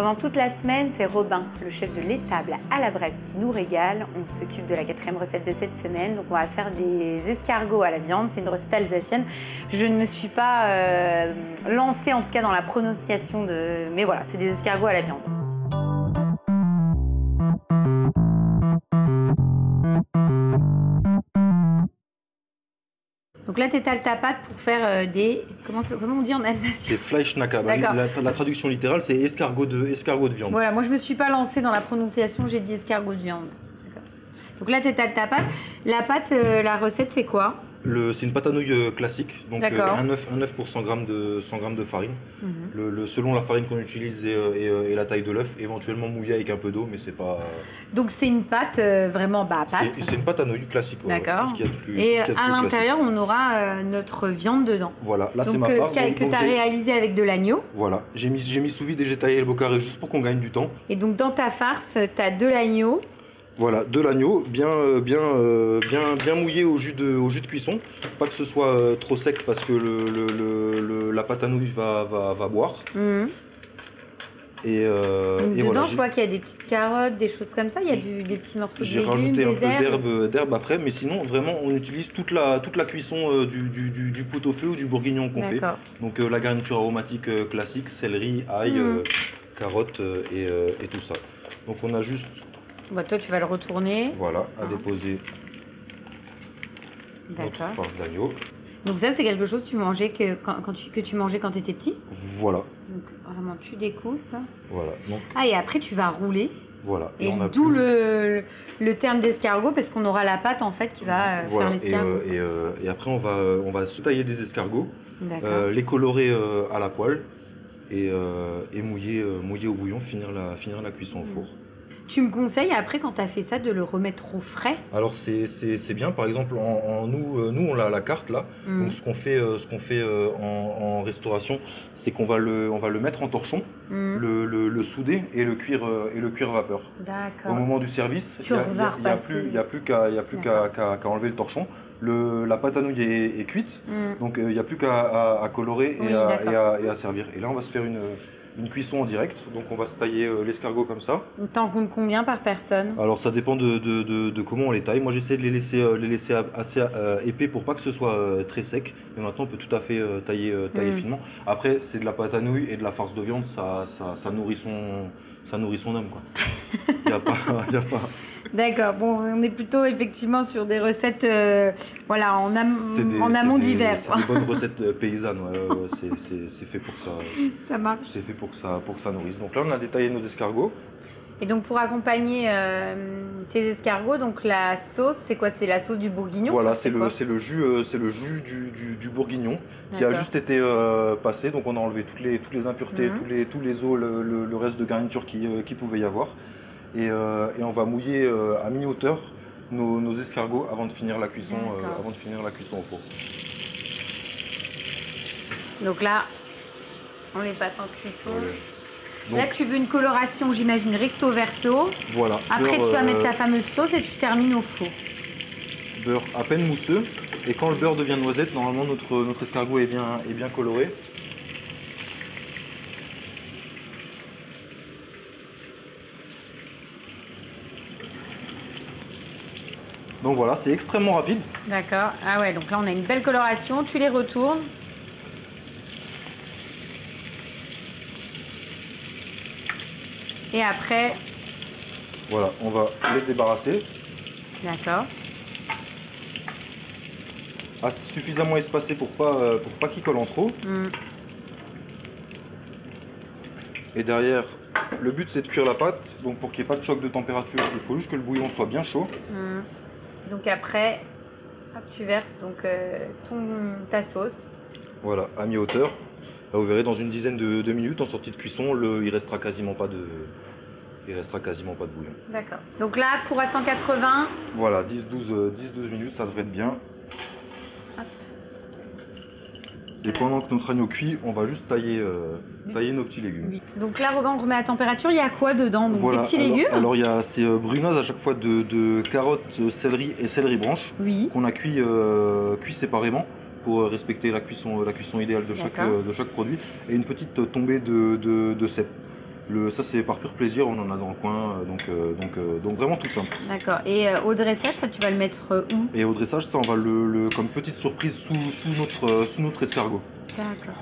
Pendant toute la semaine, c'est Robin, le chef de l'étable à la Bresse, qui nous régale. On s'occupe de la 4e recette de cette semaine. Donc on va faire des escargots à la viande. C'est une recette alsacienne. Je ne me suis pas lancée, en tout cas, dans la prononciation de... Mais voilà, c'est des escargots à la viande. Donc là, tu étales ta pâte pour faire des... Comment on dit en alsacien? C'est Fleischnacker. La traduction littérale, c'est escargot de viande. Voilà, moi je me suis pas lancée dans la prononciation, j'ai dit escargot de viande. Donc là, tu étales ta pâte. La pâte, la recette, c'est quoi? C'est une pâte à nouilles classique, donc un œuf pour 100 g de farine. Selon la farine qu'on utilise et la taille de l'œuf, éventuellement mouillé avec un peu d'eau, mais c'est pas... Donc c'est une pâte vraiment pâte. C'est une pâte à nouilles classique. D'accord. Et à l'intérieur, on aura notre viande dedans. Voilà, là c'est ma farce. Que tu as réalisé avec de l'agneau. Voilà, j'ai mis sous vide et j'ai taillé le beau carré juste pour qu'on gagne du temps. Et donc dans ta farce, tu as de l'agneau. Voilà, de l'agneau bien mouillé au jus de cuisson. Pas que ce soit trop sec parce que la pâte à nouilles va boire. Et dedans, voilà, je vois qu'il y a des petites carottes, des choses comme ça. Il y a des petits morceaux de légumes, j'ai rajouté un herbes. peu d'herbe après, mais sinon, vraiment, on utilise toute la cuisson du pot-au-feu ou du bourguignon qu'on fait. Donc la garniture aromatique classique, céleri, ail, carottes et tout ça. Donc on a juste... Bah, toi, tu vas le retourner. Voilà, à déposer notre farce d'agneau. Donc ça, c'est quelque chose que tu mangeais que tu mangeais quand tu étais petit. Voilà. Donc vraiment, tu découpes. Voilà. Donc, et après, tu vas rouler. Voilà. Et d'où le terme d'escargot, parce qu'on aura la pâte en fait qui va faire l'escargot. Et après, on va tailler des escargots, les colorer à la poêle et mouiller au bouillon, finir la cuisson au four. Tu me conseilles après, quand tu as fait ça, de le remettre au frais? Alors c'est bien, par exemple, nous on a la carte là, donc ce qu'on fait en restauration, c'est qu'on va le mettre en torchon, le souder et le cuire vapeur. D'accord. Au moment du service, il n'y a plus qu'à enlever le torchon. La pâte à nouilles est cuite, donc il n'y a plus qu'à colorer et à servir. Et là on va se faire une cuisson en direct, donc on va se tailler l'escargot comme ça. T'en comptes combien par personne? Alors ça dépend de comment on les taille. Moi j'essaie de les laisser assez épais pour pas que ce soit très sec, mais maintenant on peut tout à fait tailler finement. Après c'est de la pâte à nouilles et de la farce de viande, ça nourrit son âme quoi. Y a pas... D'accord, bon, on est plutôt effectivement sur des recettes en amont d'hiver. C'est des bonnes recettes paysannes, c'est fait pour ça. Ça marche. C'est fait pour que ça nourrisse. Donc là, on a détaillé nos escargots. Et donc pour accompagner tes escargots, donc la sauce, c'est quoi? C'est la sauce du bourguignon? Voilà, c'est le jus du bourguignon qui a juste été passé. Donc on a enlevé toutes les impuretés, tous les os, le reste de garniture qui pouvait y avoir. Et on va mouiller à mi-hauteur nos escargots avant de finir la cuisson au four. Donc là, on les passe en cuisson. Ouais. Donc, là, tu veux une coloration, j'imagine, recto verso. Voilà. Après, tu vas mettre ta fameuse sauce et tu termines au four. Beurre à peine mousseux. Et quand le beurre devient noisette, normalement notre escargot est bien coloré. Donc voilà, c'est extrêmement rapide. D'accord. Ah ouais, donc là on a une belle coloration. Tu les retournes. Et après... Voilà, on va les débarrasser. D'accord. Suffisamment espacé pour pas qu'ils collent en trop. Et derrière, le but c'est de cuire la pâte. Donc pour qu'il n'y ait pas de choc de température, il faut juste que le bouillon soit bien chaud. Donc après, hop, tu verses donc, ta sauce. Voilà, à mi-hauteur. Là, vous verrez, dans une dizaine de minutes, en sortie de cuisson, il restera quasiment pas de bouillon. D'accord. Donc là, four à 180. Voilà, 10-12 minutes, ça devrait être bien. Hop. Et pendant que notre agneau cuit, on va juste tailler nos petits légumes. Oui. Donc là, Robin, on remet à température. Il y a quoi dedans? Donc voilà, des petits légumes? Alors, c'est brunaise à chaque fois de carottes, céleri et céleri branche qu'on a cuit séparément pour respecter la cuisson idéale de chaque produit. Et une petite tombée de cèpe. Ça c'est par pur plaisir, on en a dans le coin, donc vraiment tout simple. D'accord. Et au dressage, ça tu vas le mettre où? Et au dressage, ça on va comme petite surprise sous notre escargot. D'accord.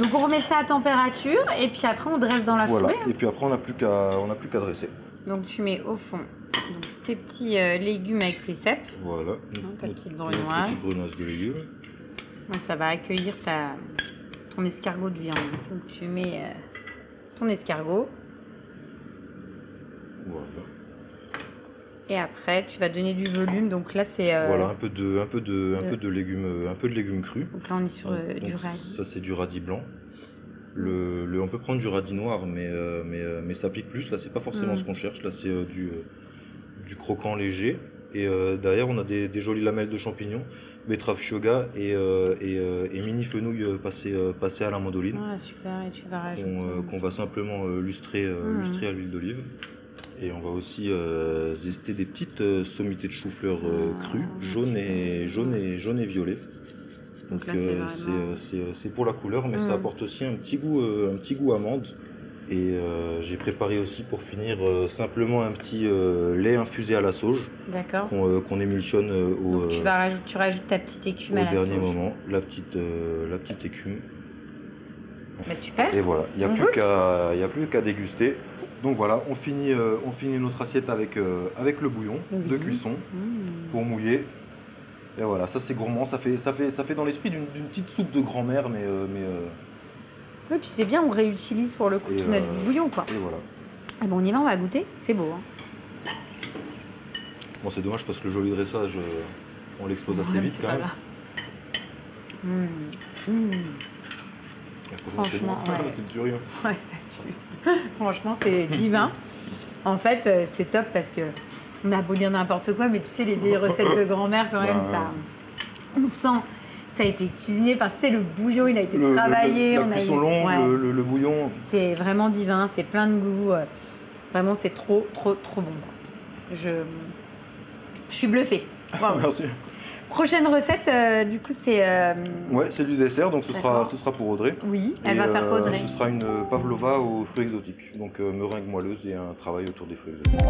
Donc on remet ça à température et puis après on dresse dans la foulée. Et puis après on n'a plus qu'à dresser. Donc tu mets au fond donc, tes petits légumes avec tes cèpes. Voilà. Ta petite brunoise. Petite brunoise de légumes. Bon, ça va accueillir ton escargot de viande. Donc tu mets ton escargot. Voilà. Et après tu vas donner du volume. Donc là c'est. Voilà un peu de légumes crus. Donc là on est sur du radis. Ça c'est du radis blanc. On peut prendre du radis noir, mais ça pique plus. Là, c'est pas forcément ce qu'on cherche. Là, c'est du croquant léger. Et derrière, on a des jolies lamelles de champignons, betterave shoga et mini fenouil passé à la mandoline. Ah, super. Et tu vas rajouter. Qu'on va simplement lustrer à l'huile d'olive. Et on va aussi zester des petites sommités de chou-fleur crues, jaune et violet. Donc c'est pour la couleur, mais ça apporte aussi un petit goût amande. Et j'ai préparé aussi pour finir simplement un petit lait infusé à la sauge. D'accord. Qu'on émulsionne Donc tu rajoutes ta petite écume à la sauge. Au dernier moment, la petite écume. Bah, super. Et voilà, il n'y a plus qu'à déguster. Donc voilà, on finit notre assiette avec le bouillon de cuisson pour mouiller. Et voilà, ça c'est gourmand, ça fait dans l'esprit d'une petite soupe de grand-mère, mais oui, puis c'est bien, on réutilise pour le coup tout notre bouillon, quoi. Et voilà. Ah bon, on y va, on va goûter, c'est beau. Hein. Bon, c'est dommage parce que le joli dressage, on l'expose assez vite quand même. Franchement, c'est dur. Ouais, ça tue. Franchement, c'est divin. En fait, c'est top parce que on a beau dire n'importe quoi, mais tu sais, les vieilles recettes de grand-mère, quand même, ça, on sent, ça a été cuisiné. Enfin, tu sais, le bouillon, il a été travaillé. La cuisson longue, le bouillon. C'est vraiment divin, c'est plein de goût. Vraiment, c'est trop bon. Je suis bluffée. Wow. Merci. Prochaine recette, du coup, c'est... Ouais, c'est du dessert, donc ce sera pour Audrey. Oui, elle va faire Audrey. Ce sera une pavlova aux fruits exotiques, donc meringue moelleuse et un travail autour des fruits exotiques.